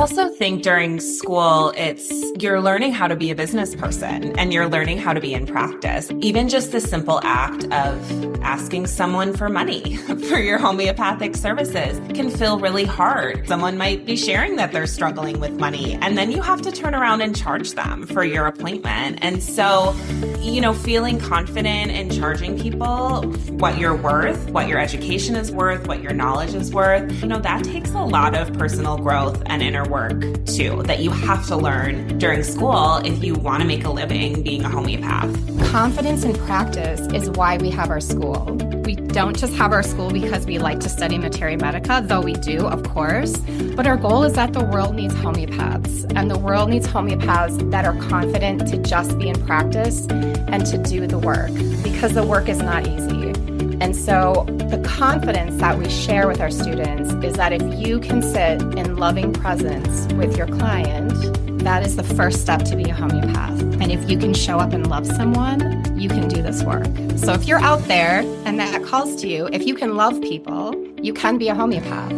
also think during school, you're learning how to be a business person and you're learning how to be in practice. Even just the simple act of asking someone for money for your homeopathic services can feel really hard. Someone might be sharing that they're struggling with money, and then you have to turn around and charge them for your appointment. And so, feeling confident in charging people what you're worth, what your education is worth, what your knowledge is worth, that takes a lot of personal growth and inner work too, that you have to learn during school if you want to make a living being a homeopath. Confidence in practice is why we have our school. We don't just have our school because we like to study materia medica, though we do, of course. But our goal is that the world needs homeopaths, and the world needs homeopaths that are confident to just be in practice and to do the work, because the work is not easy. And so the confidence that we share with our students is that if you can sit in loving presence with your client, that is the first step to be a homeopath. And if you can show up and love someone, you can do this work. So if you're out there and that calls to you, if you can love people, you can be a homeopath,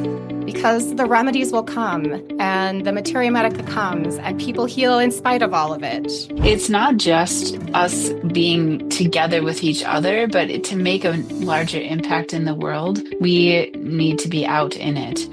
because the remedies will come and the materia medica comes and people heal in spite of all of it. It's not just us being together with each other, but to make a larger impact in the world, we need to be out in it.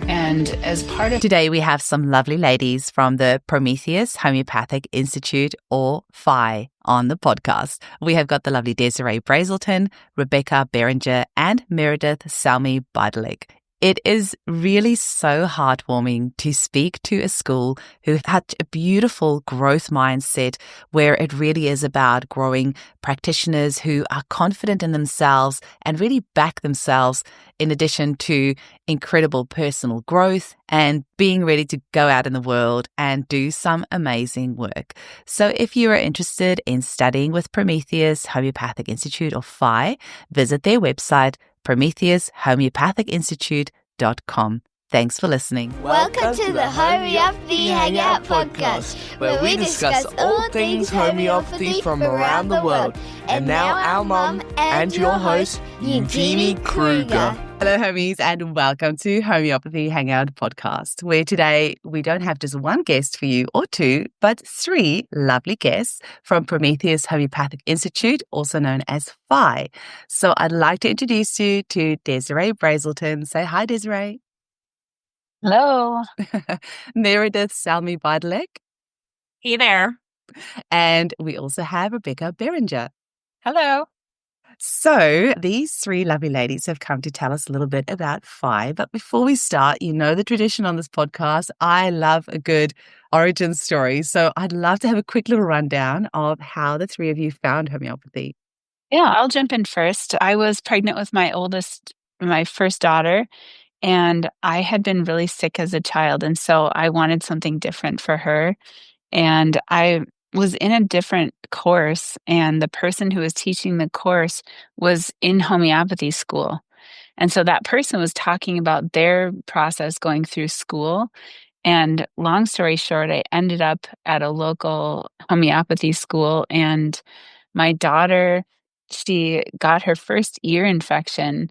And as part of today, we have some lovely ladies from the Prometheus Homeopathic Institute, or PHI, on the podcast. We have got the lovely Desirée Brazelton, Rebecca Beringer, and Meredith Salmi-Bydalek. It is really so heartwarming to speak to a school who had a beautiful growth mindset, where it really is about growing practitioners who are confident in themselves and really back themselves, in addition to incredible personal growth and being ready to go out in the world and do some amazing work. So if you are interested in studying with Prometheus Homeopathic Institute, or PHI, visit their website, PrometheusHomeopathicinstitute.com. Thanks for listening. Welcome to the Homeopathy Hangout podcast, where we discuss all things homeopathy from around the world. And now our mum and your host, Eugenie Kruger. Hello, homies, and welcome to Homeopathy Hangout podcast, where today we don't have just one guest for you or two, but three lovely guests from Prometheus Homeopathic Institute, also known as PHI. So I'd like to introduce you to Desirée Brazelton. Say hi, Desirée. Hello. Meredith Salmi-Bydalek. Hey there. And we also have Rebecca Beringer. Hello. So these three lovely ladies have come to tell us a little bit about PHI. But before we start, you know the tradition on this podcast, I love a good origin story. So I'd love to have a quick little rundown of how the three of you found homeopathy. Yeah, I'll jump in first. I was pregnant with my first daughter, and I had been really sick as a child. And so I wanted something different for her. And I was in a different course, and the person who was teaching the course was in homeopathy school. And so that person was talking about their process going through school. And long story short, I ended up at a local homeopathy school, and my daughter, she got her first ear infection,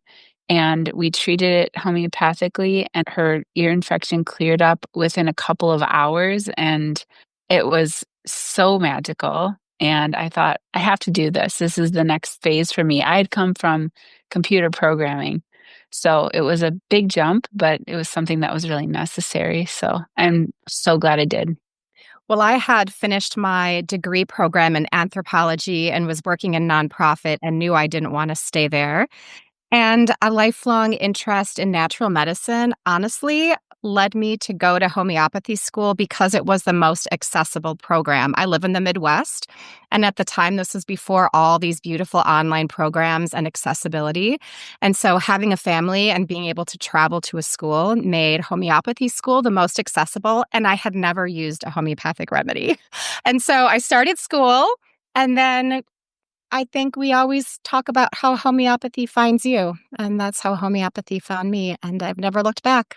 and we treated it homeopathically, and her ear infection cleared up within a couple of hours, and it was so magical. And I thought, I have to do this. This is the next phase for me. I had come from computer programming, so it was a big jump, but it was something that was really necessary. So I'm so glad I did. Well, I had finished my degree program in anthropology and was working in nonprofit and knew I didn't want to stay there. And a lifelong interest in natural medicine, honestly, led me to go to homeopathy school because it was the most accessible program. I live in the Midwest, and at the time, this was before all these beautiful online programs and accessibility. And so having a family and being able to travel to a school made homeopathy school the most accessible, and I had never used a homeopathic remedy. And so I started school, and then I think we always talk about how homeopathy finds you, and that's how homeopathy found me, and I've never looked back.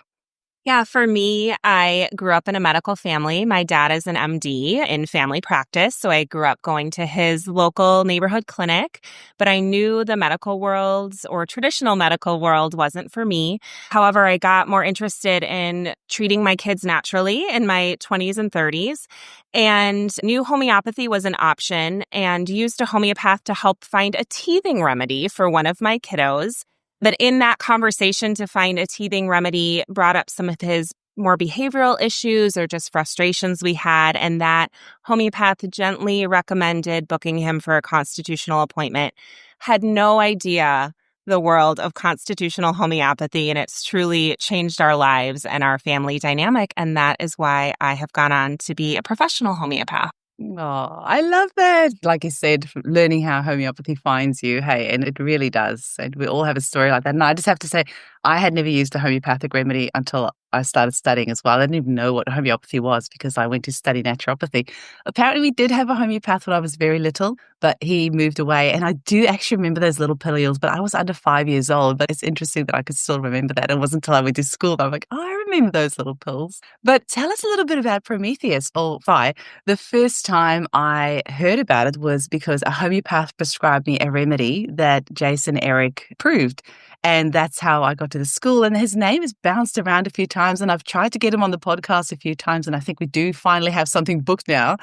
Yeah, for me, I grew up in a medical family. My dad is an MD in family practice, so I grew up going to his local neighborhood clinic, but I knew the medical world or traditional medical world wasn't for me. However, I got more interested in treating my kids naturally in my 20s and 30s and knew homeopathy was an option and used a homeopath to help find a teething remedy for one of my kiddos. But in that conversation to find a teething remedy brought up some of his more behavioral issues or just frustrations we had, and that homeopath gently recommended booking him for a constitutional appointment. Had no idea the world of constitutional homeopathy, and it's truly changed our lives and our family dynamic, and that is why I have gone on to be a professional homeopath. Oh, I love that. Like you said, learning how homeopathy finds you. Hey, and it really does. And we all have a story like that. And I just have to say, I had never used a homeopathic remedy until I started studying as well. I didn't even know what homeopathy was because I went to study naturopathy. Apparently, we did have a homeopath when I was very little, but he moved away. And I do actually remember those little pillules, but I was under 5 years old. But it's interesting that I could still remember that. It wasn't until I went to school that I'm like, oh, I remember those little pills. But tell us a little bit about Prometheus, or Phi. The first time I heard about it was because a homeopath prescribed me a remedy that Jason Eric proved. And that's how I got to the school. And his name has bounced around a few times. And I've tried to get him on the podcast a few times. And I think we do finally have something booked now.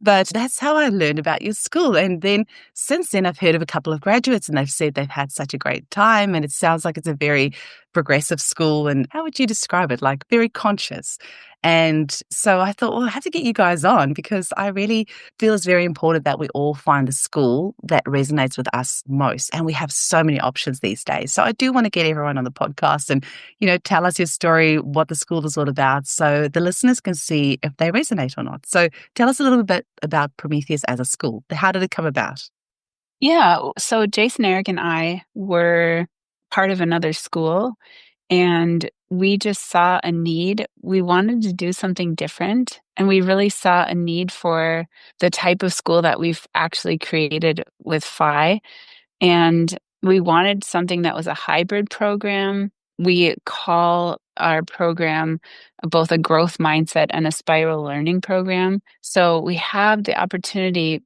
But that's how I learned about your school. And then since then, I've heard of a couple of graduates and they've said they've had such a great time. And it sounds like it's a very progressive school. And how would you describe it? Like very conscious. And so I thought, well, I have to get you guys on because I really feel it's very important that we all find the school that resonates with us most. And we have so many options these days. So I do want to get everyone on the podcast and, tell us your story, what the school is all about, so the listeners can see if they resonate or not. So tell us a little bit about Prometheus as a school. How did it come about? Yeah. So Jason, Eric, and I were part of another school, and we just saw a need. We wanted to do something different, and we really saw a need for the type of school that we've actually created with Phi. And we wanted something that was a hybrid program. We call our program both a growth mindset and a spiral learning program. So we have the opportunity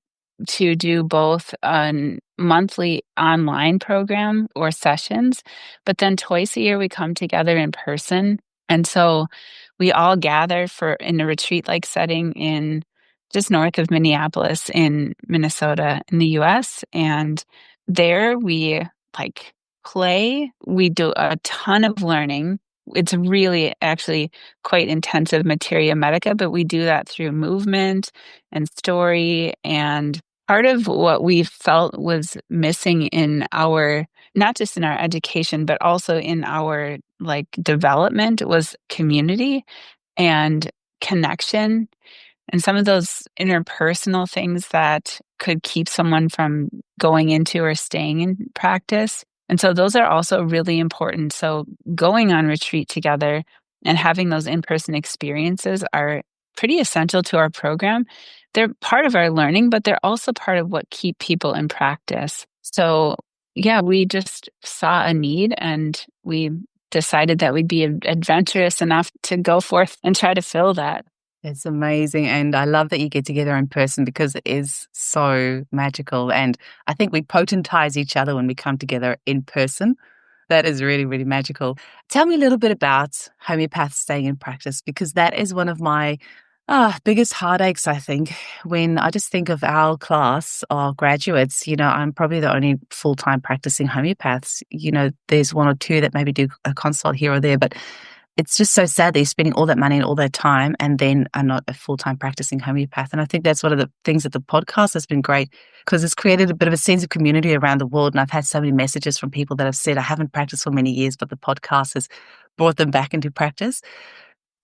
to do both a monthly online program or sessions, but then twice a year we come together in person. And so we all gather in a retreat-like setting in just north of Minneapolis in Minnesota in the US. And there we play. We do a ton of learning. It's really actually quite intensive materia medica, but we do that through movement and story. And part of what we felt was missing in not just in our education, but also in our development was community and connection and some of those interpersonal things that could keep someone from going into or staying in practice. And so those are also really important. So going on retreat together and having those in-person experiences are pretty essential to our program. They're part of our learning, but they're also part of what keep people in practice. So yeah, we just saw a need and we decided that we'd be adventurous enough to go forth and try to fill that. It's amazing. And I love that you get together in person because it is so magical. And I think we potentize each other when we come together in person. That is really, really magical. Tell me a little bit about homeopaths staying in practice, because that is one of my biggest heartaches, I think. When I just think of our class of graduates, I'm probably the only full-time practicing homeopaths. There's one or two that maybe do a consult here or there, but it's just so sad that you're spending all that money and all that time and then are not a full-time practicing homeopath. And I think that's one of the things that the podcast has been great because it's created a bit of a sense of community around the world. And I've had so many messages from people that have said, I haven't practiced for many years, but the podcast has brought them back into practice.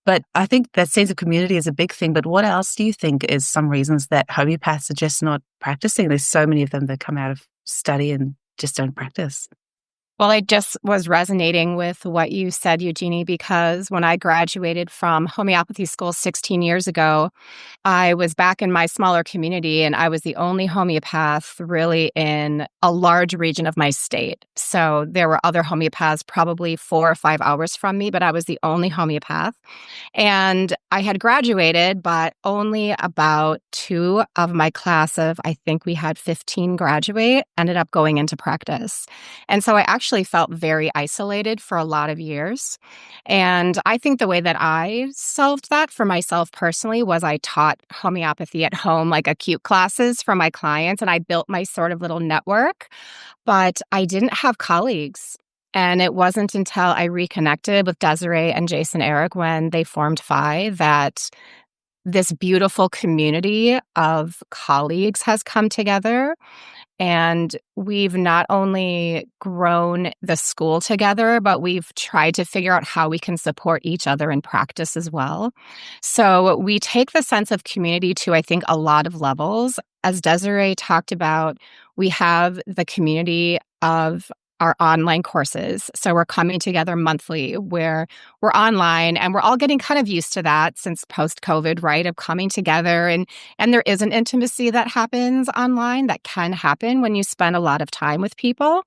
But I think that sense of community is a big thing. But what else do you think is some reasons that homeopaths are just not practicing? There's so many of them that come out of study and just don't practice. Well, I just was resonating with what you said, Eugenie, because when I graduated from homeopathy school 16 years ago, I was back in my smaller community and I was the only homeopath really in a large region of my state. So there were other homeopaths probably 4 or 5 hours from me, but I was the only homeopath. And I had graduated, but only about 2 of my class of, I think we had 15 graduate, ended up going into practice. And so I actually felt very isolated for a lot of years. And I think the way that I solved that for myself personally was I taught homeopathy at home, like acute classes for my clients, and I built my sort of little network, but I didn't have colleagues. And it wasn't until I reconnected with Desirée and Jason Eric when they formed Phi that this beautiful community of colleagues has come together. And we've not only grown the school together, but we've tried to figure out how we can support each other in practice as well. So we take the sense of community to, I think, a lot of levels. As Desirée talked about, we have the community of our online courses. So we're coming together monthly where we're online and we're all getting kind of used to that since post-COVID, right? Of coming together and there is an intimacy that happens online that can happen when you spend a lot of time with people.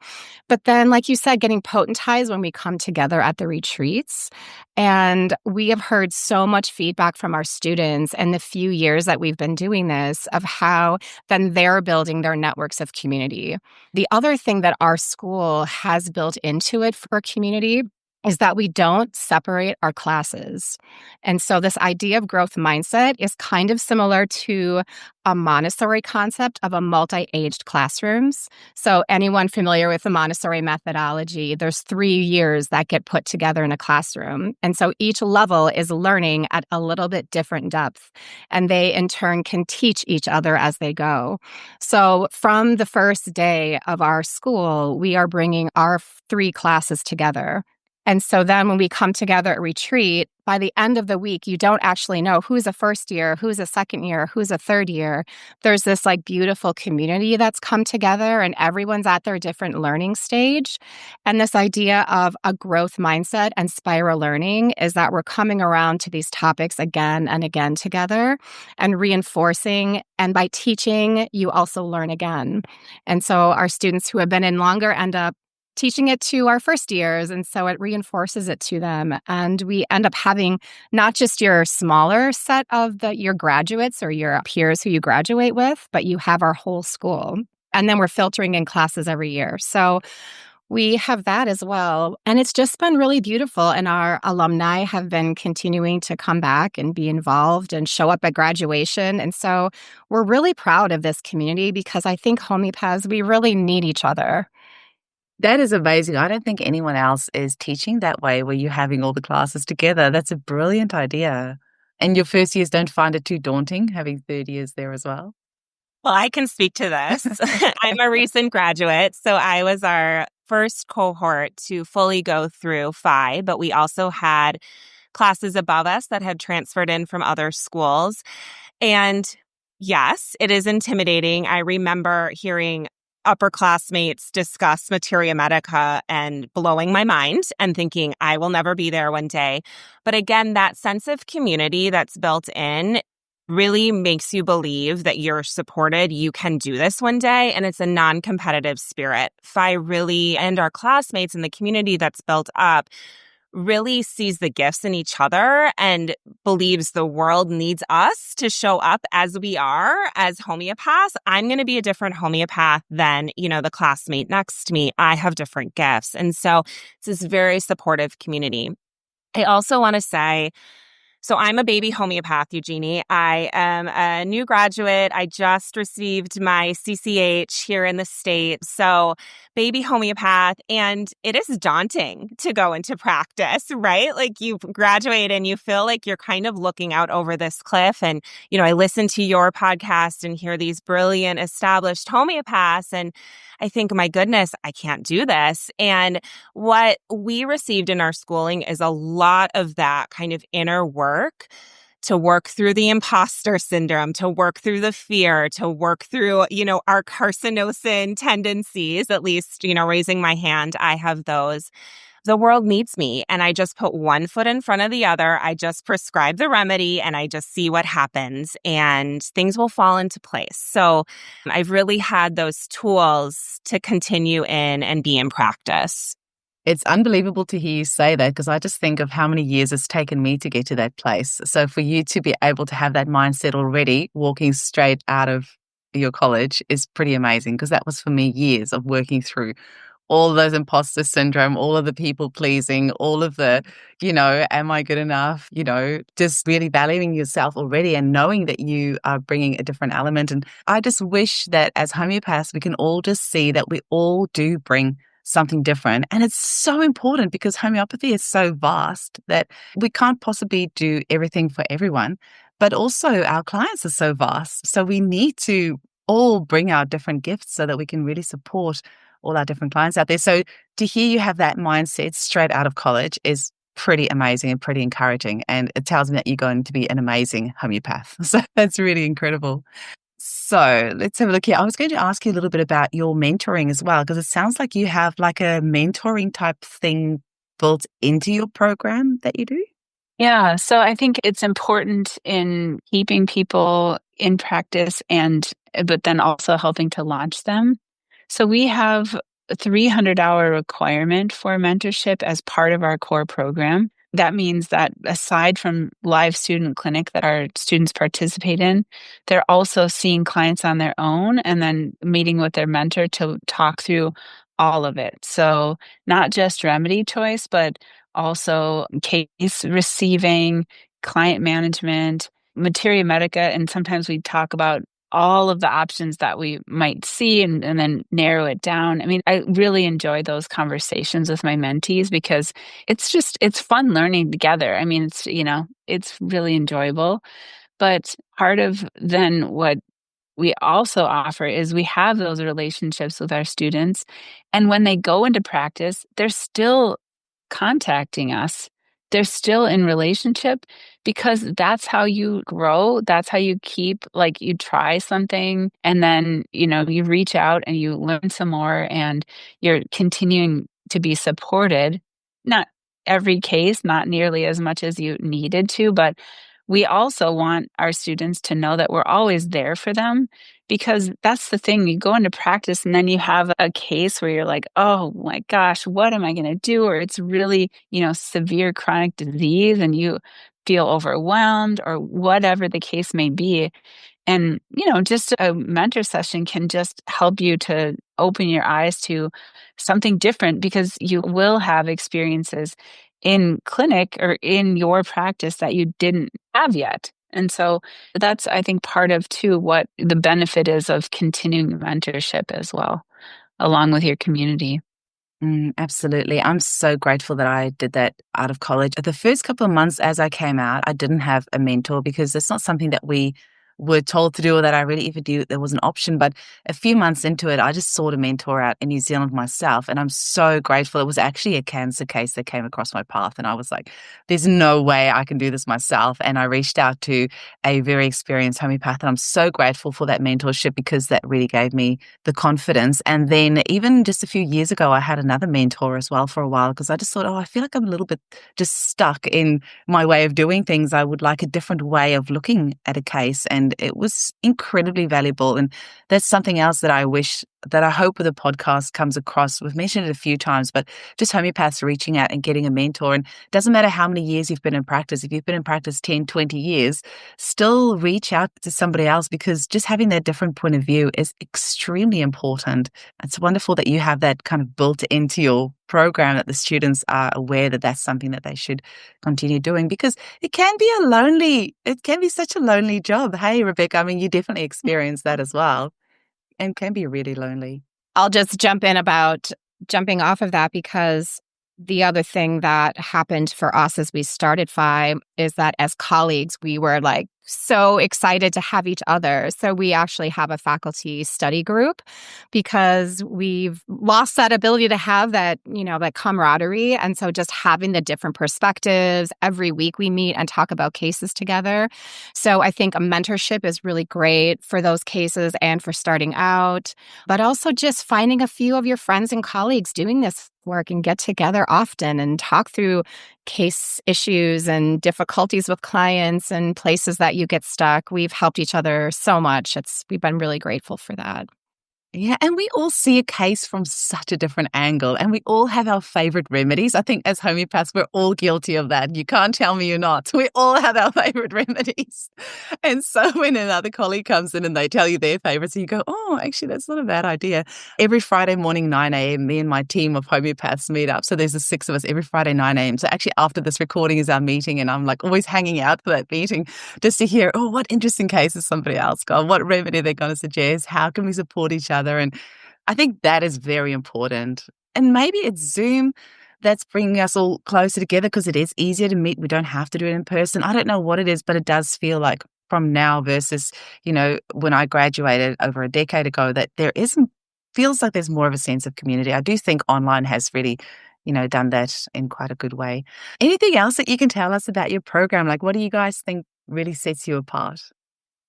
But then, like you said, getting potentized when we come together at the retreats. And we have heard so much feedback from our students in the few years that we've been doing this of how then they're building their networks of community. The other thing that our school has built into it for community is that we don't separate our classes. And so this idea of growth mindset is kind of similar to a Montessori concept of a multi-aged classrooms. So anyone familiar with the Montessori methodology, there's 3 years that get put together in a classroom. And so each level is learning at a little bit different depth. And they in turn can teach each other as they go. So from the first day of our school, we are bringing our 3 classes together. And so then when we come together at retreat, by the end of the week, you don't actually know who's a first year, who's a second year, who's a third year. There's this like beautiful community that's come together and everyone's at their different learning stage. And this idea of a growth mindset and spiral learning is that we're coming around to these topics again and again together and reinforcing. And by teaching, you also learn again. And so our students who have been in longer end up teaching it to our first years. And so it reinforces it to them. And we end up having not just your smaller set of your graduates or your peers who you graduate with, but you have our whole school. And then we're filtering in classes every year. So we have that as well. And it's just been really beautiful. And our alumni have been continuing to come back and be involved and show up at graduation. And so we're really proud of this community because I think homeopaths, we really need each other. That is amazing. I don't think anyone else is teaching that way where you're having all the classes together. That's a brilliant idea. And your first years don't find it too daunting having third years there as well? Well, I can speak to this. I'm a recent graduate, so I was our first cohort to fully go through Phi, but we also had classes above us that had transferred in from other schools. And yes, it is intimidating. I remember hearing upperclassmates discuss materia medica and blowing my mind and thinking, I will never be there one day. But again, that sense of community that's built in really makes you believe that you're supported. You can do this one day. And it's a non-competitive spirit. Phi really, and our classmates and the community that's built up, really sees the gifts in each other and believes the world needs us to show up as we are as homeopaths. I'm going to be a different homeopath than, the classmate next to me. I have different gifts. And so it's this very supportive community. I also want to say, so I'm a baby homeopath, Eugenie. I am a new graduate. I just received my CCH here in the States. So baby homeopath. And it is daunting to go into practice, right? Like you graduate and you feel like you're kind of looking out over this cliff. And, I listen to your podcast and hear these brilliant established homeopaths. And I think, my goodness, I can't do this. And what we received in our schooling is a lot of that kind of inner work to work through the imposter syndrome, to work through the fear, to work through, our carcinosin tendencies, at least, raising my hand, I have those. The world needs me, and I just put one foot in front of the other. I just prescribe the remedy and I just see what happens, and things will fall into place. So I've really had those tools to continue in and be in practice. It's unbelievable to hear you say that, because I just think of how many years it's taken me to get to that place. So for you to be able to have that mindset already, walking straight out of your college, is pretty amazing, because that was for me years of working through all of those imposter syndrome, all of the people pleasing, all of the, am I good enough? Just really valuing yourself already and knowing that you are bringing a different element. And I just wish that as homeopaths, we can all just see that we all do bring something different. And it's so important, because homeopathy is so vast that we can't possibly do everything for everyone. But also our clients are so vast. So we need to all bring our different gifts so that we can really support all our different clients out there. So to hear you have that mindset straight out of college is pretty amazing and pretty encouraging. And it tells me that you're going to be an amazing homeopath. So that's really incredible. So let's have a look here. I was going to ask you a little bit about your mentoring as well, because it sounds like you have like a mentoring type thing built into your program that you do. Yeah, so I think it's important in keeping people in practice but then also helping to launch them. So we have a 300-hour requirement for mentorship as part of our core program. That means that aside from live student clinic that our students participate in, they're also seeing clients on their own and then meeting with their mentor to talk through all of it. So not just remedy choice, but also case receiving, client management, materia medica, and sometimes we talk about all of the options that we might see and then narrow it down. I mean, I really enjoy those conversations with my mentees, because it's fun learning together. I mean, it's really enjoyable. But part of then what we also offer is we have those relationships with our students. And when they go into practice, they're still contacting us. They're still in relationship, because that's how you grow. That's how you keep, like, you try something and then, you reach out and you learn some more and you're continuing to be supported. Not every case, not nearly as much as you needed to, but we also want our students to know that we're always there for them, because that's the thing. You go into practice and then you have a case where you're like, oh my gosh, what am I going to do? Or it's really, severe chronic disease and you feel overwhelmed or whatever the case may be. And, just a mentor session can just help you to open your eyes to something different, because you will have experiences in clinic or in your practice that you didn't have yet. And so that's, I think, part of too what the benefit is of continuing mentorship as well, along with your community. Absolutely. I'm so grateful that I did that out of college. The first couple of months as I came out, I didn't have a mentor, because it's not something that we were told to do or that I really even knew there was an option. But a few months into it, I just sought a mentor out in New Zealand myself. And I'm so grateful. It was actually a cancer case that came across my path. And I was like, there's no way I can do this myself. And I reached out to a very experienced homeopath. And I'm so grateful for that mentorship, because that really gave me the confidence. And then even just a few years ago, I had another mentor as well for a while, because I just thought, I feel like I'm a little bit just stuck in my way of doing things. I would like a different way of looking at a case. And it was incredibly valuable. And that's something else that I hope with the podcast comes across. We've mentioned it a few times, but just homeopaths reaching out and getting a mentor. And it doesn't matter how many years you've been in practice. If you've been in practice 10, 20 years, still reach out to somebody else, because just having that different point of view is extremely important. It's wonderful that you have that kind of built into your program, that the students are aware that that's something that they should continue doing, because it can be such a lonely job. Hey, Rebecca, I mean, you definitely experienced that as well, and can be really lonely. I'll just jump in about jumping off of that, because the other thing that happened for us as we started FI is that as colleagues, we were like so excited to have each other. So we actually have a faculty study group because we've lost that ability to have that, that camaraderie. And so just having the different perspectives, every week we meet and talk about cases together. So I think a mentorship is really great for those cases and for starting out, but also just finding a few of your friends and colleagues doing this work and get together often and talk through case issues and difficulties with clients and places that you get stuck. We've helped each other so much. We've been really grateful for that. Yeah, and we all see a case from such a different angle, and we all have our favorite remedies. I think as homeopaths, we're all guilty of that. You can't tell me you're not. We all have our favorite remedies. And so when another colleague comes in and they tell you their favorites, you go, oh, actually, that's not a bad idea. Every Friday morning, 9 a.m., me and my team of homeopaths meet up. So there's the 6 of us every Friday, 9 a.m. So actually after this recording is our meeting, and I'm like always hanging out for that meeting just to hear, oh, what interesting cases somebody else got, what remedy they're going to suggest, how can we support each other? And I think that is very important. And maybe it's Zoom that's bringing us all closer together because it is easier to meet. We don't have to do it in person. I don't know what it is, but it does feel like from now versus, when I graduated over a decade ago, that feels like there's more of a sense of community. I do think online has really, done that in quite a good way. Anything else that you can tell us about your program? Like, what do you guys think really sets you apart?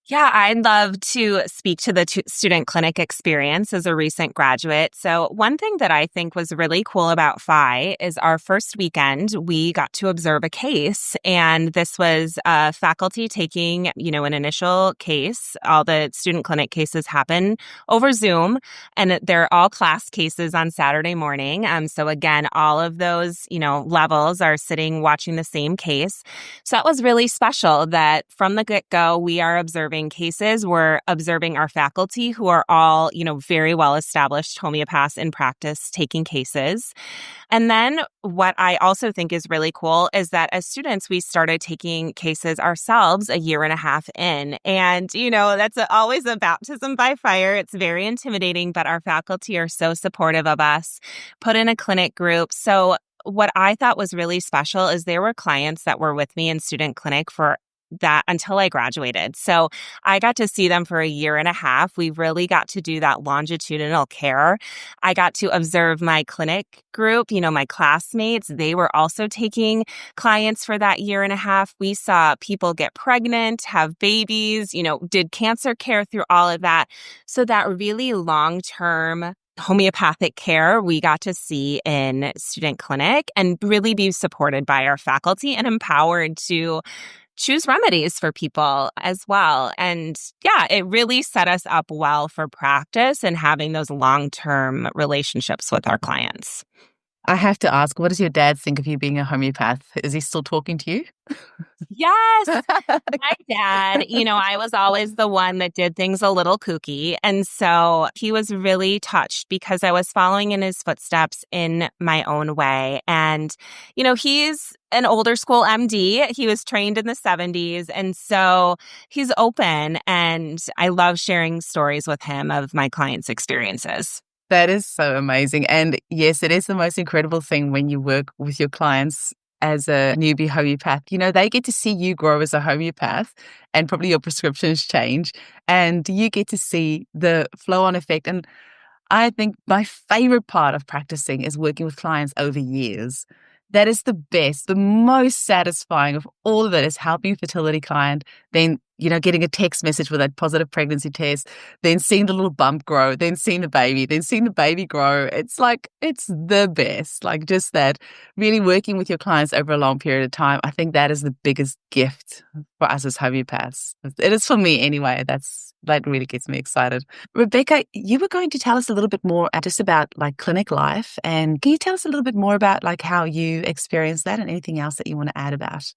Yeah, I'd love to speak to the student clinic experience as a recent graduate. So one thing that I think was really cool about PHI is our first weekend, we got to observe a case. And this was faculty taking, an initial case. All the student clinic cases happen over Zoom, and they're all class cases on Saturday morning. So again, all of those, levels are sitting watching the same case. So that was really special that from the get-go, we are observing cases. We're observing our faculty who are all, very well-established homeopaths in practice taking cases. And then what I also think is really cool is that as students, we started taking cases ourselves a year and a half in. And, that's always a baptism by fire. It's very intimidating, but our faculty are so supportive of us, put in a clinic group. So what I thought was really special is there were clients that were with me in student clinic for that until I graduated. So I got to see them for a year and a half. We really got to do that longitudinal care. I got to observe my clinic group, my classmates. They were also taking clients for that year and a half. We saw people get pregnant, have babies, did cancer care through all of that. So that really long-term homeopathic care we got to see in student clinic and really be supported by our faculty and empowered to choose remedies for people as well. And yeah, it really set us up well for practice and having those long-term relationships with our clients. I have to ask, what does your dad think of you being a homeopath? Is he still talking to you? Yes. My dad, I was always the one that did things a little kooky. And so he was really touched because I was following in his footsteps in my own way. And, he's an older school MD. He was trained in the 70s. And so he's open. And I love sharing stories with him of my clients' experiences. That is so amazing. And yes, it is the most incredible thing when you work with your clients as a newbie homeopath. They get to see you grow as a homeopath and probably your prescriptions change and you get to see the flow-on effect. And I think my favorite part of practicing is working with clients over years. That is the best, the most satisfying of all of it is helping a fertility client, then, getting a text message with a positive pregnancy test, then seeing the little bump grow, then seeing the baby, then seeing the baby grow. It's the best. Like just that, really working with your clients over a long period of time. I think that is the biggest gift for us as homeopaths. It is for me anyway. That really gets me excited. Rebecca, you were going to tell us a little bit more just about like clinic life. And can you tell us a little bit more about like how you experience that and anything else that you want to add about?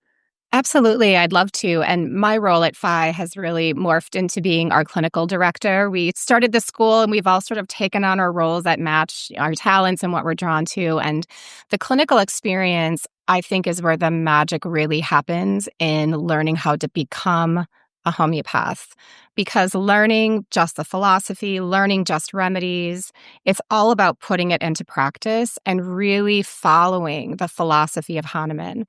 Absolutely. I'd love to. And my role at PHI has really morphed into being our clinical director. We started the school and we've all sort of taken on our roles that match our talents and what we're drawn to. And the clinical experience, I think, is where the magic really happens in learning how to become a homeopath, because learning just the philosophy, learning just remedies, it's all about putting it into practice and really following the philosophy of Hahnemann.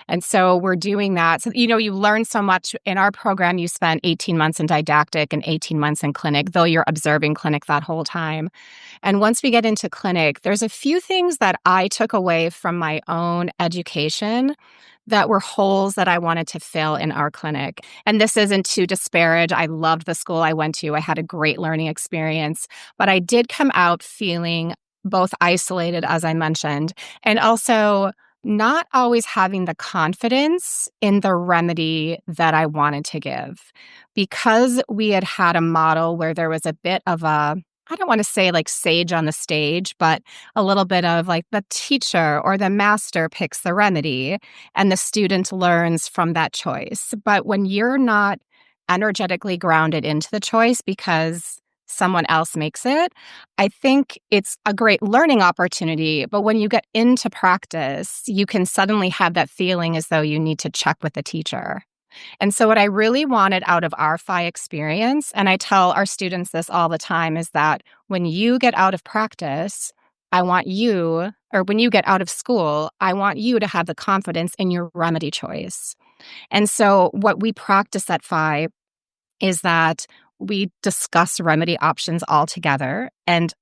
And so we're doing that. So, you learn so much in our program. You spend 18 months in didactic and 18 months in clinic, though you're observing clinic that whole time. And once we get into clinic, there's a few things that I took away from my own education that were holes that I wanted to fill in our clinic. And this isn't to disparage. I loved the school I went to. I had a great learning experience, but I did come out feeling both isolated, as I mentioned, and also not always having the confidence in the remedy that I wanted to give. Because we had a model where there was a bit of I don't want to say like sage on the stage, but a little bit of like the teacher or the master picks the remedy and the student learns from that choice. But when you're not energetically grounded into the choice because someone else makes it, I think it's a great learning opportunity. But when you get into practice, you can suddenly have that feeling as though you need to check with the teacher. And so what I really wanted out of our FI experience, and I tell our students this all the time, is that when you get out of practice, when you get out of school, I want you to have the confidence in your remedy choice. And so what we practice at FI is that we discuss remedy options all together, and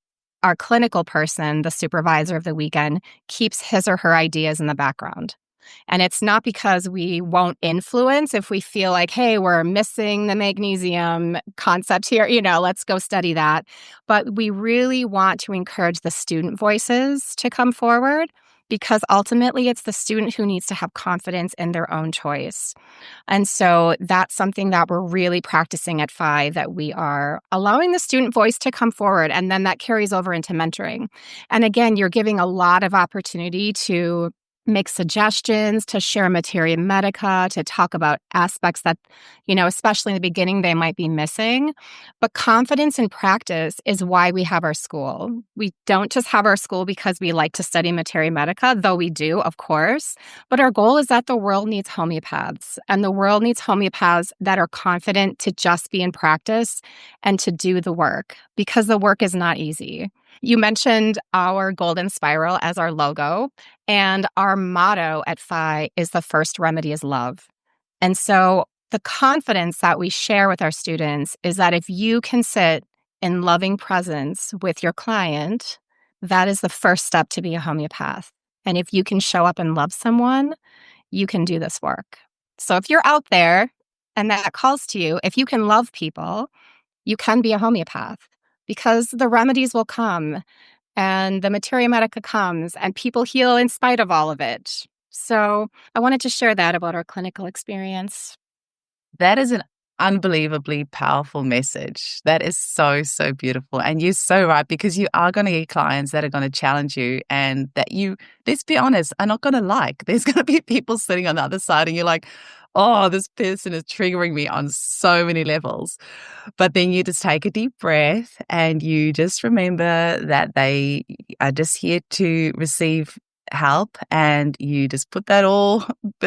our clinical person, the supervisor of the weekend, keeps his or her ideas in the background. And it's not because we won't influence if we feel like, hey, we're missing the magnesium concept here, let's go study that. But we really want to encourage the student voices to come forward, because ultimately it's the student who needs to have confidence in their own choice. And so that's something that we're really practicing at FI, that we are allowing the student voice to come forward, and then that carries over into mentoring. And again, you're giving a lot of opportunity to make suggestions, to share materia medica, to talk about aspects that, especially in the beginning, they might be missing. But confidence in practice is why we have our school. We don't just have our school because we like to study materia medica, though we do, of course. But our goal is that the world needs homeopaths, and the world needs homeopaths that are confident to just be in practice and to do the work, because the work is not easy. You mentioned our golden spiral as our logo, and our motto at FI is the first remedy is love. And so the confidence that we share with our students is that if you can sit in loving presence with your client, that is the first step to be a homeopath. And if you can show up and love someone, you can do this work. So if you're out there and that calls to you, if you can love people, you can be a homeopath, because the remedies will come and the materia medica comes and people heal in spite of all of it. So I wanted to share that about our clinical experience. That is an unbelievably powerful message. That is so, so beautiful. And you're so right, because you are going to get clients that are going to challenge you, and that you, let's be honest, are not going to like. There's going to be people sitting on the other side and you're like, oh, this person is triggering me on so many levels. But then you just take a deep breath and you just remember that they are just here to receive help, and you just put that all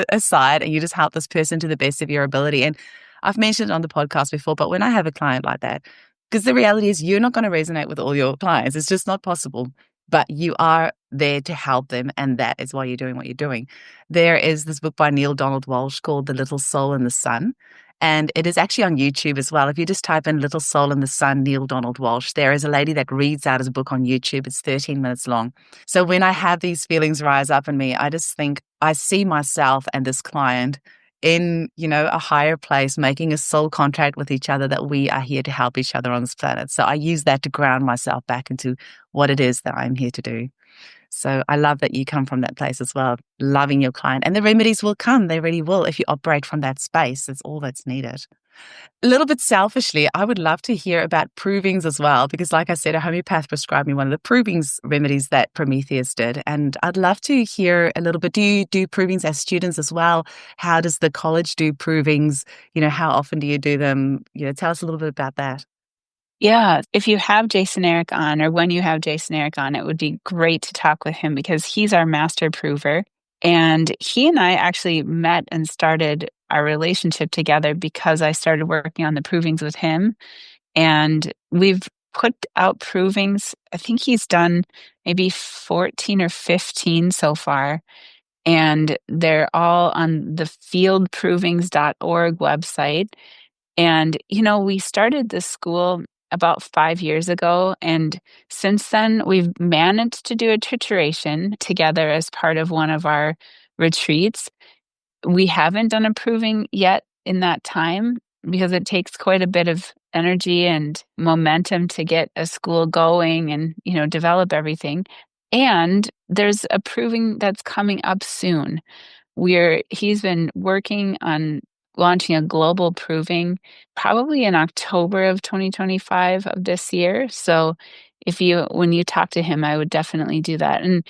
aside and you just help this person to the best of your ability. And I've mentioned it on the podcast before, but when I have a client like that, because the reality is you're not going to resonate with all your clients. It's just not possible. But you are there to help them, and that is why you're doing what you're doing. There is this book by Neil Donald Walsh called The Little Soul in the Sun, and it is actually on YouTube as well. If you just type in Little Soul in the Sun, Neil Donald Walsh, there is a lady that reads out his book on YouTube. It's 13 minutes long. So when I have these feelings rise up in me, I just think I see myself and this client in, a higher place, making a soul contract with each other that we are here to help each other on this planet. So I use that to ground myself back into what it is that I'm here to do. So I love that you come from that place as well, loving your client. And the remedies will come. They really will if you operate from that space. That's all that's needed. A little bit selfishly, I would love to hear about provings as well, because like I said, a homeopath prescribed me one of the provings remedies that Prometheus did. And I'd love to hear a little bit. Do you do provings as students as well? How does the college do provings? How often do you do them? Tell us a little bit about that. Yeah, if you have Jason Eric on, or when you have Jason Eric on, it would be great to talk with him, because he's our master prover. And he and I actually met and started our relationship together because I started working on the provings with him. And we've put out provings. I think he's done maybe 14 or 15 so far. And they're all on the fieldprovings.org website. And, we started this school about 5 years ago. And since then, we've managed to do a trituration together as part of one of our retreats. We haven't done a proving yet in that time because it takes quite a bit of energy and momentum to get a school going and, develop everything. And there's a proving that's coming up soon. He's been working on launching a global proving probably in October of 2025 of this year. So when you talk to him, I would definitely do that. And,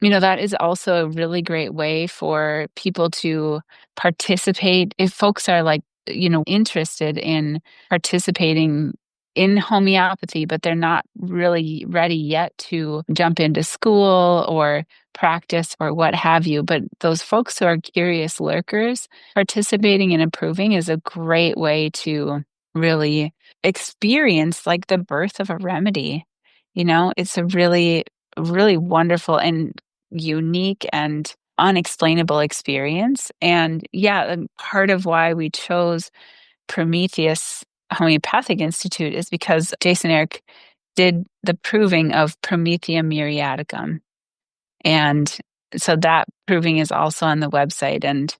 that is also a really great way for people to participate. If folks are interested in participating in homeopathy, but they're not really ready yet to jump into school or practice or what have you. But those folks who are curious lurkers, participating in a proving is a great way to really experience the birth of a remedy. It's a really, really wonderful and unique and unexplainable experience. And part of why we chose Prometheus Homeopathic Institute is because Jason Eric did the proving of Prometheum muriaticum. And so that proving is also on the website. And,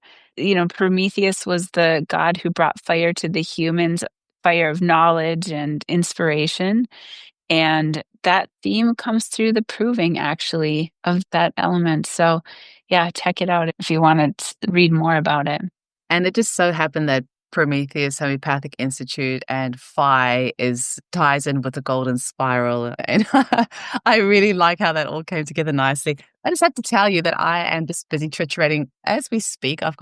Prometheus was the god who brought fire to the humans, fire of knowledge and inspiration. And that theme comes through the proving, actually, of that element. So, check it out if you want to read more about it. And it just so happened that Prometheus Homeopathic Institute and Phi ties in with the Golden Spiral. And I really like how that all came together nicely. I just have to tell you that I am just busy triturating as we speak. I've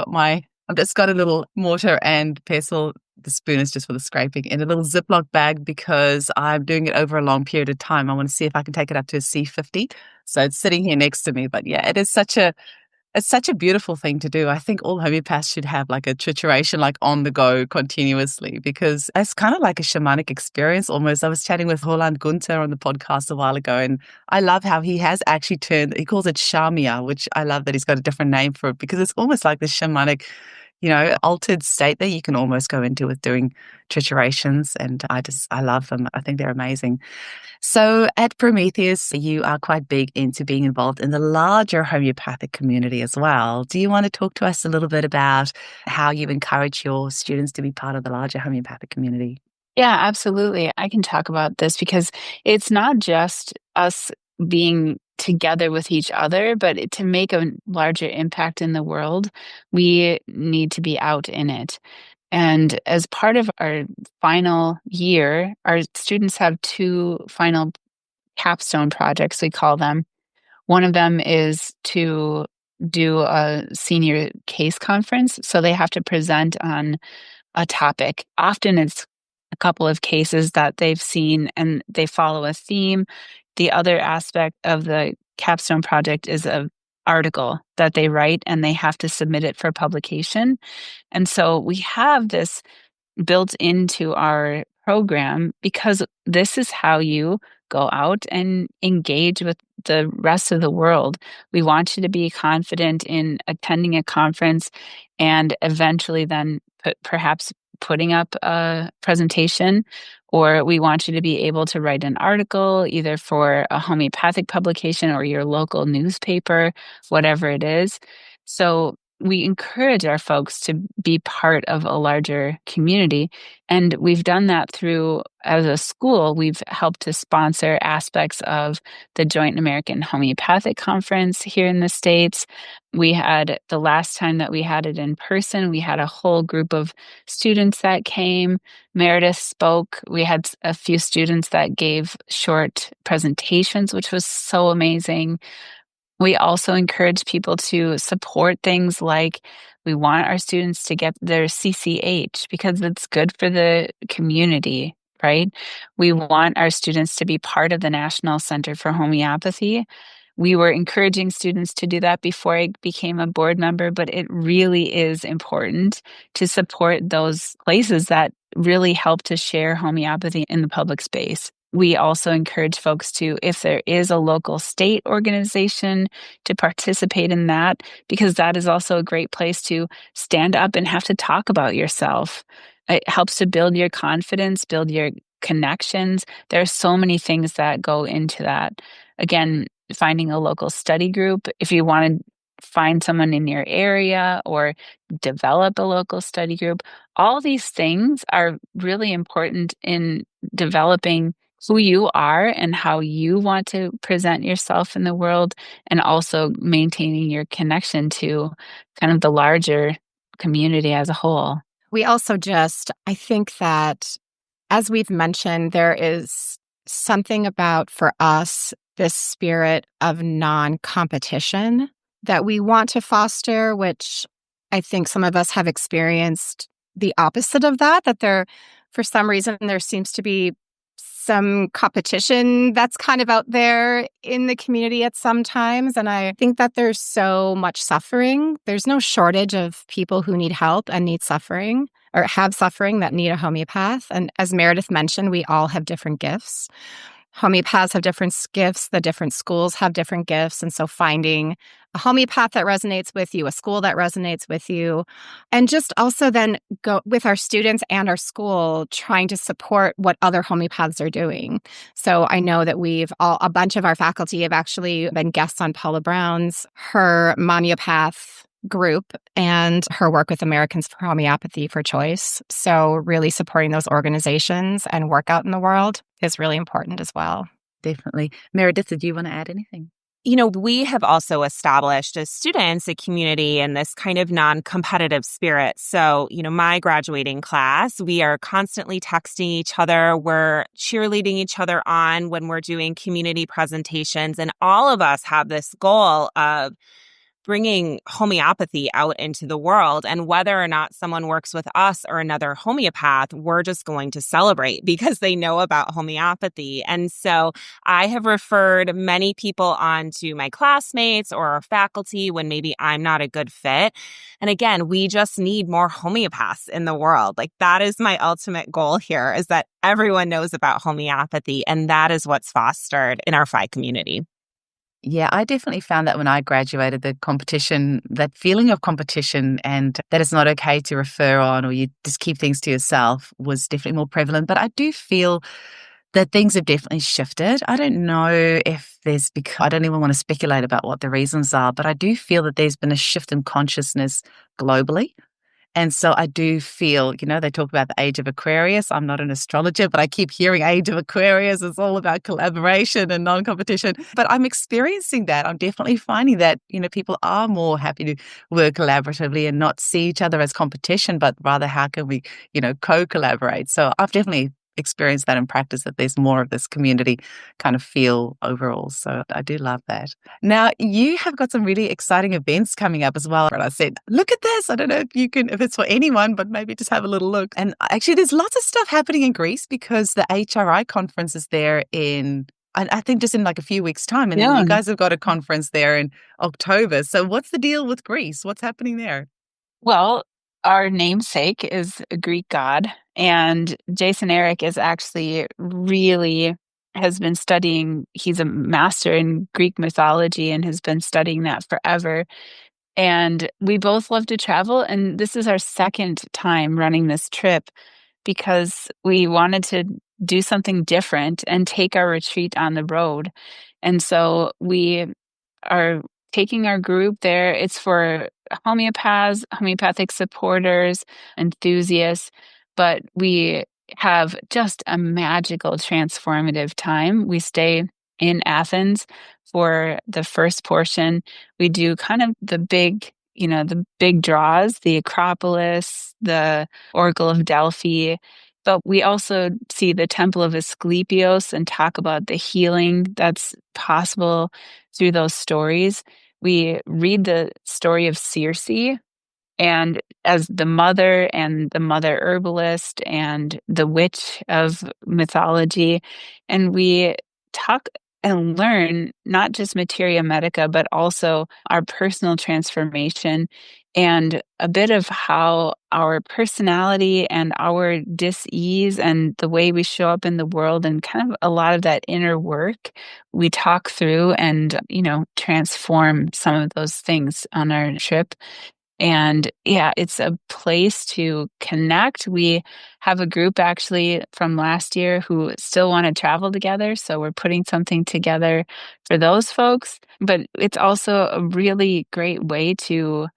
just got a little mortar and pestle. The spoon is just for the scraping in a little Ziploc bag because I'm doing it over a long period of time. I want to see if I can take it up to a C50. So it's sitting here next to me. But it is it's such a beautiful thing to do. I think all homeopaths should have a trituration on the go continuously because it's kind of like a shamanic experience almost. I was chatting with Roland Gunther on the podcast a while ago, and I love how he has actually he calls it shamia, which I love that he's got a different name for it because it's almost like this shamanic, altered state that you can almost go into with doing triturations. And I love them. I think they're amazing. So at Prometheus, you are quite big into being involved in the larger homeopathic community as well. Do you want to talk to us a little bit about how you encourage your students to be part of the larger homeopathic community? Yeah, absolutely. I can talk about this because it's not just us being together with each other, but to make a larger impact in the world, we need to be out in it. And as part of our final year, our students have 2 final capstone projects, we call them. One of them is to do a senior case conference. So they have to present on a topic. Often it's a couple of cases that they've seen and they follow a theme. The other aspect of the capstone project is an article that they write and they have to submit it for publication. And so we have this built into our program because this is how you go out and engage with the rest of the world. We want you to be confident in attending a conference and eventually then perhaps putting up a presentation, or we want you to be able to write an article either for a homeopathic publication or your local newspaper, whatever it is. So we encourage our folks to be part of a larger community. And we've done that through, as a school, we've helped to sponsor aspects of the Joint American Homeopathic Conference here in the States. The last time that we had it in person, we had a whole group of students that came. Meredith spoke. We had a few students that gave short presentations, which was so amazing. We also encourage people to support things like we want our students to get their CCH because it's good for the community, right? We want our students to be part of the National Center for Homeopathy. we were encouraging students to do that before I became a board member, but it really is important to support those places that really help to share homeopathy in the public space. We also encourage folks to, if there is a local state organization, to participate in that, because that is also a great place to stand up and have to talk about yourself. It helps to build your confidence, build your connections. There are so many things that go into that. Again, finding a local study group, if you want to find someone in your area or develop a local study group, all these things are really important in developing who you are and how you want to present yourself in the world, and also maintaining your connection to kind of the larger community as a whole. We also I think that, as we've mentioned, there is something about, for us, this spirit of non-competition that we want to foster, which I think some of us have experienced the opposite of that for some reason, there seems to be some competition that's kind of out there in the community at some times. And I think that there's so much suffering. There's no shortage of people who need help and need suffering, or have suffering, that need a homeopath. And as Meredith mentioned, we all have different gifts. Homeopaths have different gifts. The different schools have different gifts. And so finding a homeopath that resonates with you, a school that resonates with you, and just also then go with our students and our school, trying to support what other homeopaths are doing. So I know that a bunch of our faculty have actually been guests on Paula Brown's, her Monopath group, and her work with Americans for Homeopathy for Choice. So really supporting those organizations and work out in the world is really important as well. Definitely. Meredith, did you want to add anything? We have also established as students a community in this kind of non-competitive spirit. So, my graduating class, we are constantly texting each other. We're cheerleading each other on when we're doing community presentations. And all of us have this goal of bringing homeopathy out into the world. And whether or not someone works with us or another homeopath, we're just going to celebrate because they know about homeopathy. And so I have referred many people on to my classmates or our faculty when maybe I'm not a good fit. And again, we just need more homeopaths in the world. Like, that is my ultimate goal here, is that everyone knows about homeopathy. And that is what's fostered in our Phi community. Yeah, I definitely found that when I graduated, the competition, that feeling of competition and that it's not okay to refer on or you just keep things to yourself, was definitely more prevalent. But I do feel that things have definitely shifted. I don't know if I don't even want to speculate about what the reasons are, but I do feel that there's been a shift in consciousness globally. And so I do feel, they talk about the age of Aquarius. I'm not an astrologer, but I keep hearing age of Aquarius. It's all about collaboration and non-competition. But I'm experiencing that. I'm definitely finding that, people are more happy to work collaboratively and not see each other as competition, but rather how can we, co-collaborate. So I've definitely experienced that in practice, that there's more of this community kind of feel overall. So I do love that. Now, you have got some really exciting events coming up as well. And I said, look at this. I don't know if it's for anyone, but maybe just have a little look. And actually, there's lots of stuff happening in Greece because the HRI conference is there I think just in like a few weeks' time. And then you guys have got a conference there in October. So what's the deal with Greece? What's happening there? Well, our namesake is a Greek god, and Jason Eric is actually has been studying, he's a master in Greek mythology and has been studying that forever. And we both love to travel, and this is our second time running this trip because we wanted to do something different and take our retreat on the road. And so we are taking our group there. It's for homeopaths, homeopathic supporters, enthusiasts, but we have just a magical, transformative time. We stay in Athens for the first portion. We do kind of the big draws, the Acropolis, the Oracle of Delphi, but we also see the Temple of Asclepios and talk about the healing that's possible through those stories. We read the story of Circe, and as the mother and the mother herbalist and the witch of mythology. And we talk and learn not just materia medica, but also our personal transformation and a bit of how our personality and our dis-ease and the way we show up in the world and kind of a lot of that inner work we talk through and, transform some of those things on our trip. And yeah, it's a place to connect. We have a group actually from last year who still want to travel together. So we're putting something together for those folks. But it's also a really great way to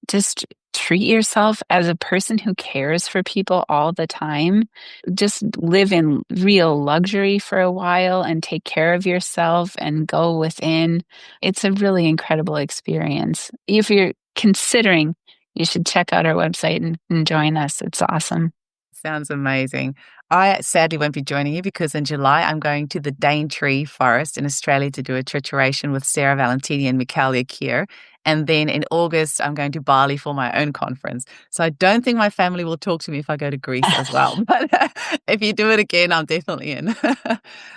just treat yourself as a person who cares for people all the time. Just live in real luxury for a while and take care of yourself and go within. It's a really incredible experience. If you're considering, you should check out our website and join us. It's awesome. Sounds amazing. I sadly won't be joining you because in July I'm going to the Daintree Forest in Australia to do a trituration with Sarah Valentini and Michaelia Kier. And then in August, I'm going to Bali for my own conference. So I don't think my family will talk to me if I go to Greece as well. But if you do it again, I'm definitely in.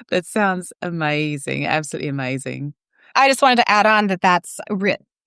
That sounds amazing. Absolutely amazing. I just wanted to add on that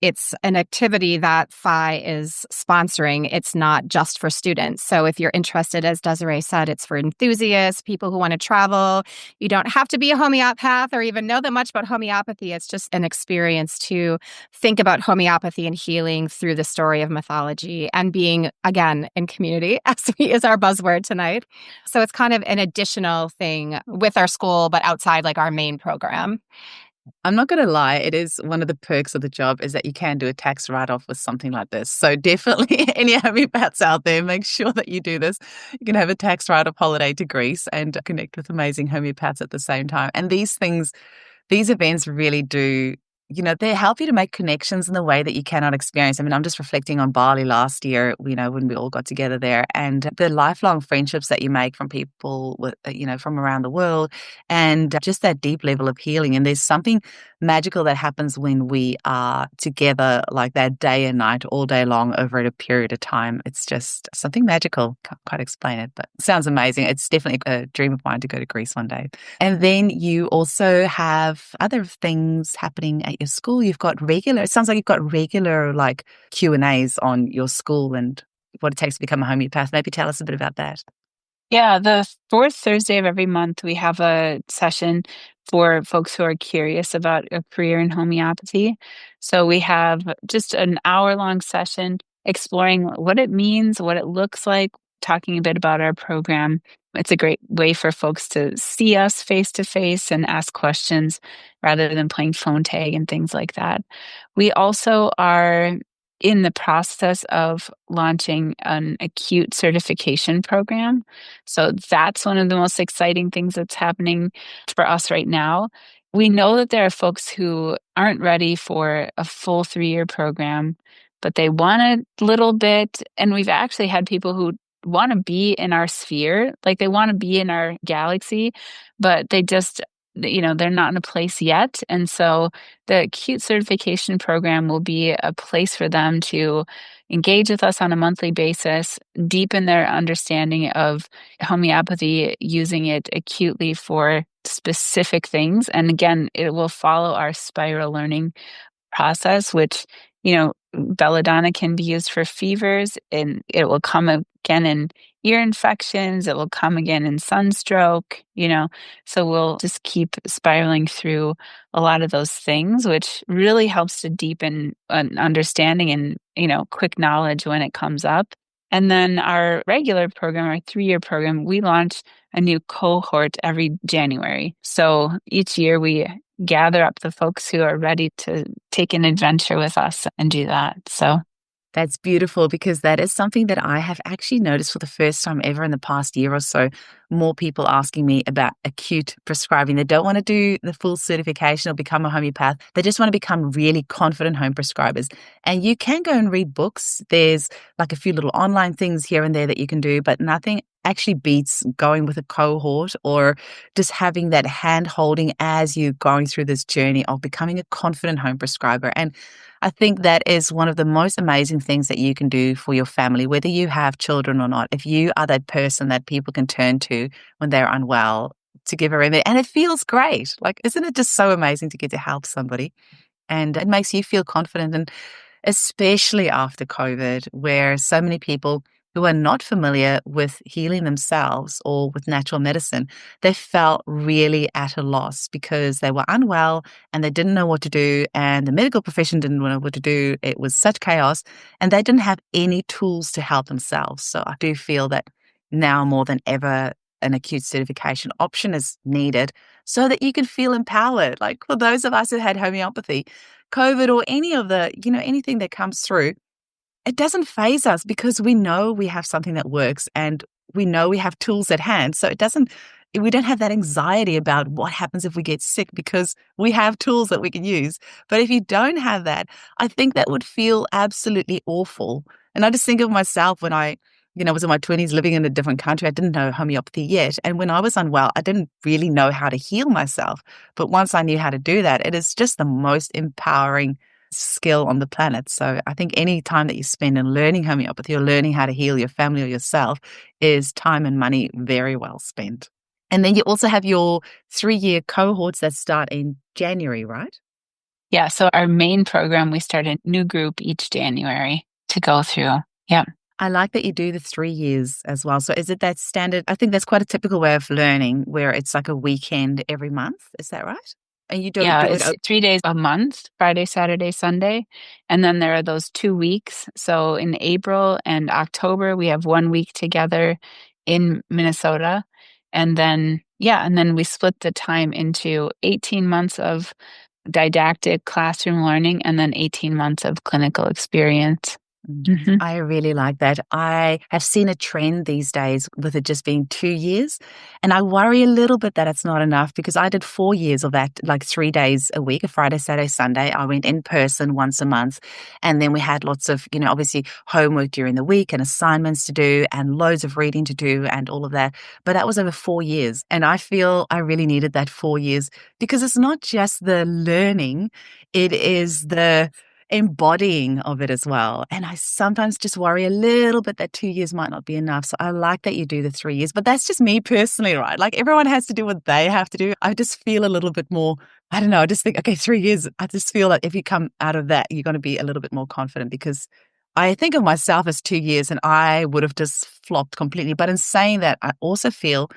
it's an activity that PHI is sponsoring. It's not just for students. So if you're interested, as Desirée said, it's for enthusiasts, people who want to travel. You don't have to be a homeopath or even know that much about homeopathy. It's just an experience to think about homeopathy and healing through the story of mythology and being, again, in community, as is our buzzword tonight. So it's kind of an additional thing with our school, but outside like our main program. I'm not going to lie, it is one of the perks of the job is that you can do a tax write-off with something like this. So definitely any homeopaths out there, make sure that you do this. You can have a tax write-off holiday to Greece and connect with amazing homeopaths at the same time. And these events really do, they help you to make connections in the way that you cannot experience. I mean, I'm just reflecting on Bali last year, when we all got together there and the lifelong friendships that you make from people with, from around the world and just that deep level of healing. And there's something magical that happens when we are together like that day and night, all day long over a period of time. It's just something magical. Can't quite explain it, but it sounds amazing. It's definitely a dream of mine to go to Greece one day. And then you also have other things happening at your school. It sounds like you've got regular like Q&As on your school and what it takes to become a homeopath. Maybe tell us a bit about that. Yeah, the fourth Thursday of every month, we have a session for folks who are curious about a career in homeopathy. So we have just an hour-long session exploring what it means, what it looks like, talking a bit about our program. It's a great way for folks to see us face to face and ask questions rather than playing phone tag and things like that. We also are in the process of launching an acute certification program. So that's one of the most exciting things that's happening for us right now. We know that there are folks who aren't ready for a full 3-year program, but they want a little bit. And we've actually had people who want to be in our sphere, like they want to be in our galaxy, but they just, they're not in a place yet. And so the acute certification program will be a place for them to engage with us on a monthly basis, deepen their understanding of homeopathy, using it acutely for specific things. And again, it will follow our spiral learning process, which, belladonna can be used for fevers, and it will come again in ear infections. It will come again in sunstroke, so we'll just keep spiraling through a lot of those things, which really helps to deepen an understanding and, quick knowledge when it comes up. And then our regular program, our 3-year program, we launch a new cohort every January. So each year we gather up the folks who are ready to take an adventure with us and do that. So that's beautiful because that is something that I have actually noticed for the first time ever in the past year or so. More people asking me about acute prescribing. They don't want to do the full certification or become a homeopath. They just want to become really confident home prescribers. And you can go and read books. There's like a few little online things here and there that you can do, but nothing actually beats going with a cohort or just having that hand holding as you're going through this journey of becoming a confident home prescriber. And I think that is one of the most amazing things that you can do for your family, whether you have children or not. If you are that person that people can turn to when they're unwell, to give a remedy. And it feels great. Like, isn't it just so amazing to get to help somebody? And it makes you feel confident. And especially after COVID, where so many people who are not familiar with healing themselves or with natural medicine, they felt really at a loss because they were unwell and they didn't know what to do, and the medical profession didn't know what to do. It was such chaos, and they didn't have any tools to help themselves. So I do feel that now more than ever, an acute certification option is needed so that you can feel empowered. Like for those of us who had homeopathy, COVID, or any of the, anything that comes through, it doesn't faze us because we know we have something that works and we know we have tools at hand. So we don't have that anxiety about what happens if we get sick because we have tools that we can use. But if you don't have that, I think that would feel absolutely awful. And I just think of myself when I was in my 20s living in a different country. I didn't know homeopathy yet. And when I was unwell, I didn't really know how to heal myself. But once I knew how to do that, it is just the most empowering skill on the planet. So I think any time that you spend in learning homeopathy or learning how to heal your family or yourself is time and money very well spent. And then you also have your 3-year cohorts that start in January, right? Yeah. So our main program, we start a new group each January to go through. Yeah. I like that you do the 3 years as well. So is it that standard? I think that's quite a typical way of learning where it's like a weekend every month. Is that right? And you don't do it's 3 days a month, Friday, Saturday, Sunday. And then there are those 2 weeks. So in April and October, we have 1 week together in Minnesota. And then we split the time into 18 months of didactic classroom learning and then 18 months of clinical experience. Mm-hmm. I really like that. I have seen a trend these days with it just being 2 years. And I worry a little bit that it's not enough because I did 4 years of that, like 3 days a week, a Friday, Saturday, Sunday. I went in person once a month. And then we had lots of, obviously homework during the week and assignments to do and loads of reading to do and all of that. But that was over 4 years. And I feel I really needed that 4 years because it's not just the learning, it is the embodying of it as well. And I sometimes just worry a little bit that 2 years might not be enough. So I like that you do the 3 years, but that's just me personally, right? Like everyone has to do what they have to do. I just feel a little bit more, I don't know, I just think, okay, 3 years. I just feel like if you come out of that, you're going to be a little bit more confident because I think of myself as 2 years and I would have just flopped completely. But in saying that, I also feel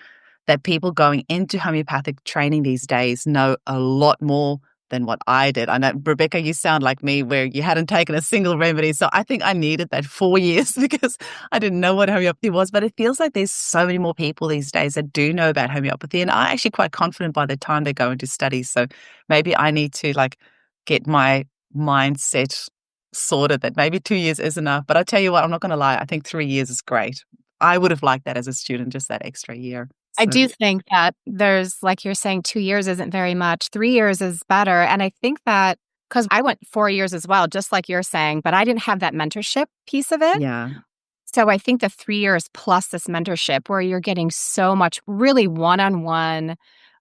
that people going into homeopathic training these days know a lot more than what I did. I know, Rebecca, you sound like me where you hadn't taken a single remedy. So I think I needed that 4 years because I didn't know what homeopathy was. But it feels like there's so many more people these days that do know about homeopathy and are actually quite confident by the time they go into studies. So maybe I need to get my mindset sorted that maybe 2 years is enough. But I tell you what, I'm not going to lie. I think 3 years is great. I would have liked that as a student, just that extra year. I do think that there's, like you're saying, 2 years isn't very much. 3 years is better. And I think that because I went 4 years as well, just like you're saying, but I didn't have that mentorship piece of it. Yeah. So I think the 3 years plus this mentorship where you're getting so much really one-on-one,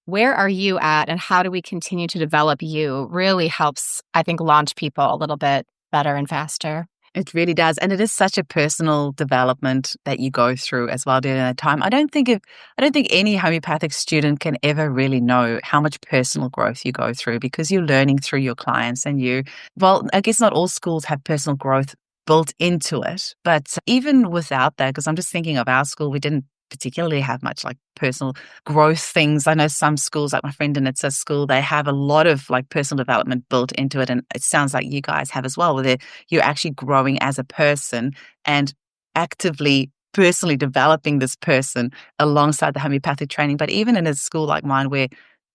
where are you at and how do we continue to develop you really helps, I think, launch people a little bit better and faster. It really does. And it is such a personal development that you go through as well during that time. I don't think any homeopathic student can ever really know how much personal growth you go through because you're learning through your clients and I guess not all schools have personal growth built into it. But even without that, because I'm just thinking of our school, we didn't particularly have much like personal growth things. I know some schools, like my friend in it's a school, they have a lot of like personal development built into it. And it sounds like you guys have as well, where you're actually growing as a person and actively personally developing this person alongside the homeopathic training. But even in a school like mine where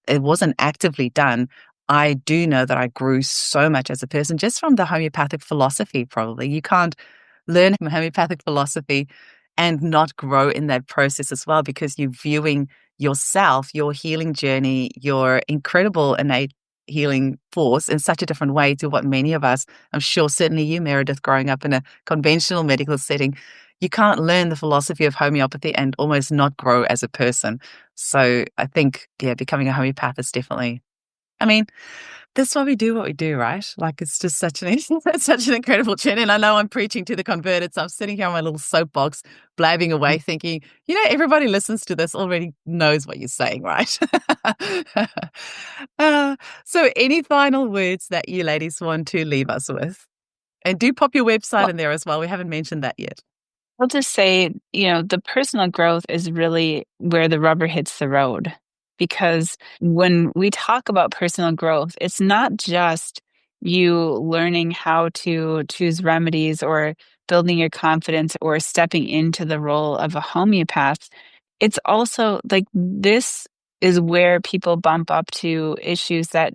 it wasn't actively done, I do know that I grew so much as a person just from the homeopathic philosophy, probably. You can't learn homeopathic philosophy and not grow in that process as well because you're viewing yourself, your healing journey, your incredible innate healing force in such a different way to what many of us, I'm sure certainly you, Meredith, growing up in a conventional medical setting, you can't learn the philosophy of homeopathy and almost not grow as a person. So I think, becoming a homeopath is definitely, That's why we do what we do, right? Like, it's just such an such an incredible journey. And I know I'm preaching to the converted, so I'm sitting here on my little soapbox, blabbing away, thinking, everybody listens to this already knows what you're saying, right? So any final words that you ladies want to leave us with? And do pop your website in there as well. We haven't mentioned that yet. I'll just say, the personal growth is really where the rubber hits the road. Because when we talk about personal growth, it's not just you learning how to choose remedies or building your confidence or stepping into the role of a homeopath. It's also like this is where people bump up to issues that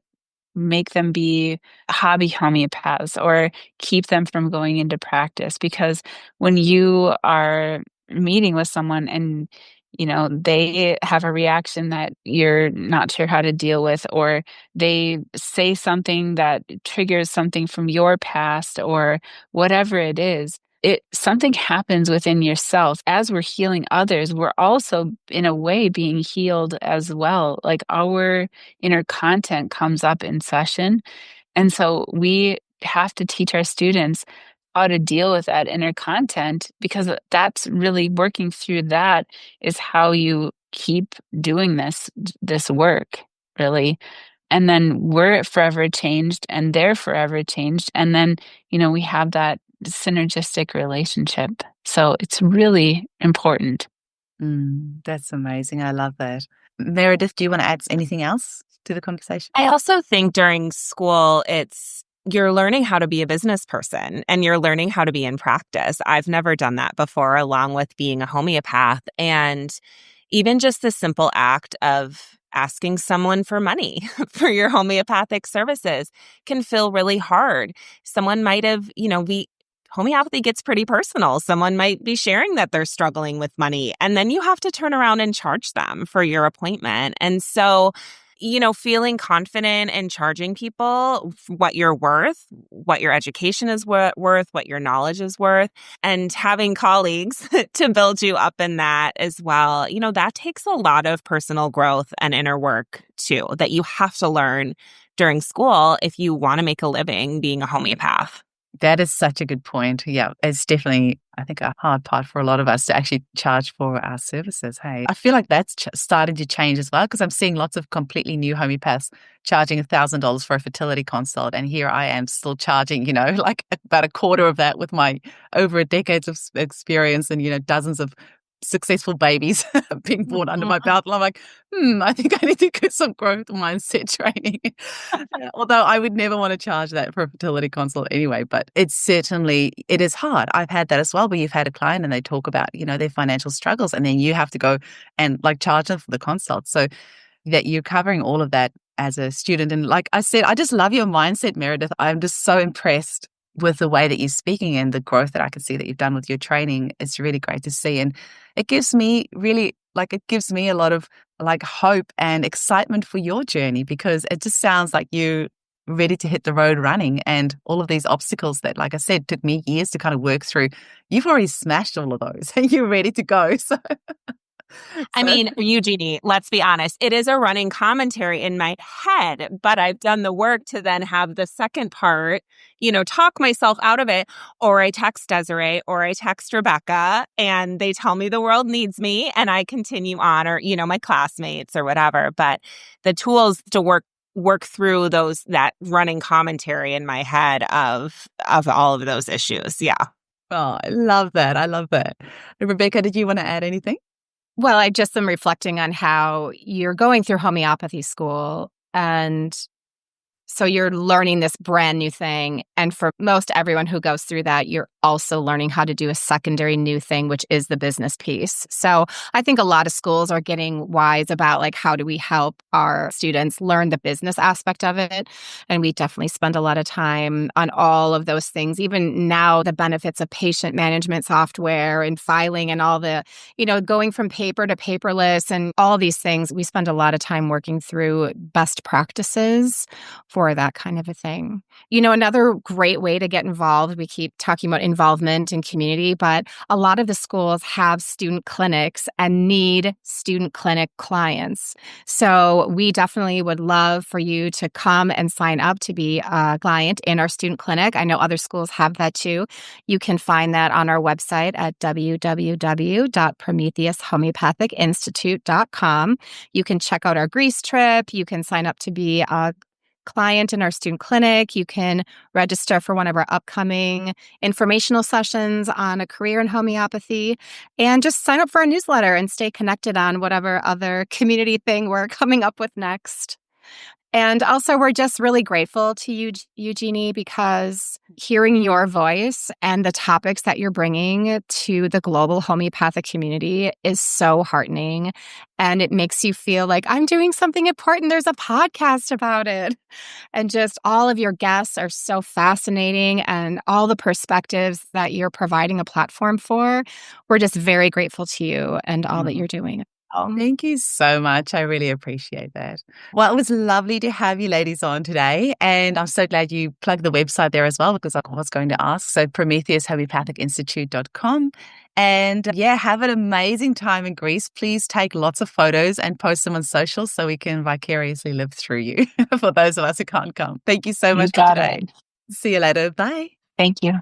make them be hobby homeopaths or keep them from going into practice. Because when you are meeting with someone and they have a reaction that you're not sure how to deal with, or they say something that triggers something from your past or whatever it is, something happens within yourself. As we're healing others, we're also in a way being healed as well. Like our inner content comes up in session. And so we have to teach our students how to deal with that inner content, because that's really working through that is how you keep doing this work, really. And then we're forever changed and they're forever changed. And then, we have that synergistic relationship. So it's really important. That's amazing. I love that. Meredith, do you want to add anything else to the conversation? I also think during school, you're learning how to be a business person and you're learning how to be in practice. I've never done that before, along with being a homeopath. And even just the simple act of asking someone for money for your homeopathic services can feel really hard. Someone might have, homeopathy gets pretty personal. Someone might be sharing that they're struggling with money, and then you have to turn around and charge them for your appointment. And so, feeling confident in charging people what you're worth, what your education is worth, what your knowledge is worth, and having colleagues to build you up in that as well. That takes a lot of personal growth and inner work too, that you have to learn during school if you want to make a living being a homeopath. That is such a good point. Yeah, it's definitely, I think, a hard part for a lot of us to actually charge for our services. Hey, I feel like that's starting to change as well, because I'm seeing lots of completely new homeopaths charging $1,000 for a fertility consult. And here I am still charging, like about a quarter of that with my over a decade of experience and, dozens of successful babies being born under my belt. And I'm like, I think I need to get some growth mindset training. Although I would never want to charge that for a fertility consult anyway, but it is hard. I've had that as well, where you've had a client and they talk about, their financial struggles, and then you have to go and charge them for the consult. So that you're covering all of that as a student. And like I said, I just love your mindset, Meredith. I'm just so impressed with the way that you're speaking and the growth that I can see that you've done with your training. It's really great to see. And it gives me a lot of hope and excitement for your journey, because it just sounds like you're ready to hit the road running, and all of these obstacles that, like I said, took me years to kind of work through. You've already smashed all of those and you're ready to go. So I mean, Eugenie, let's be honest. It is a running commentary in my head, but I've done the work to then have the second part, talk myself out of it. Or I text Desiree or I text Rebecca and they tell me the world needs me and I continue on, or, my classmates or whatever. But the tools to work through that running commentary in my head of all of those issues. Yeah. Oh, I love that. I love that. Rebecca, did you want to add anything? Well, I just am reflecting on how you're going through homeopathy school, and so you're learning this brand new thing. And for most everyone who goes through that, you're also learning how to do a secondary new thing, which is the business piece. So I think a lot of schools are getting wise about how do we help our students learn the business aspect of it. And we definitely spend a lot of time on all of those things. Even now, the benefits of patient management software and filing and all the, going from paper to paperless and all these things, we spend a lot of time working through best practices for that kind of a thing. Another great way to get involved, we keep talking about involvement in community, but a lot of the schools have student clinics and need student clinic clients. So we definitely would love for you to come and sign up to be a client in our student clinic. I know other schools have that too. You can find that on our website at www.PrometheusHomeopathicinstitute.com. You can check out our Greece trip. You can sign up to be a client in our student clinic. You can register for one of our upcoming informational sessions on a career in homeopathy, and just sign up for our newsletter and stay connected on whatever other community thing we're coming up with next. And also, we're just really grateful to you, Eugenie, because hearing your voice and the topics that you're bringing to the global homeopathic community is so heartening. And it makes you feel like I'm doing something important. There's a podcast about it. And just all of your guests are so fascinating, and all the perspectives that you're providing a platform for. We're just very grateful to you and all that you're doing. Thank you so much. I really appreciate that. Well, it was lovely to have you ladies on today. And I'm so glad you plugged the website there as well, because I was going to ask. So PrometheusHomeopathicinstitute.com. And yeah, have an amazing time in Greece. Please take lots of photos and post them on social so we can vicariously live through you for those of us who can't come. Thank you so much for today. See you later. Bye. Thank you.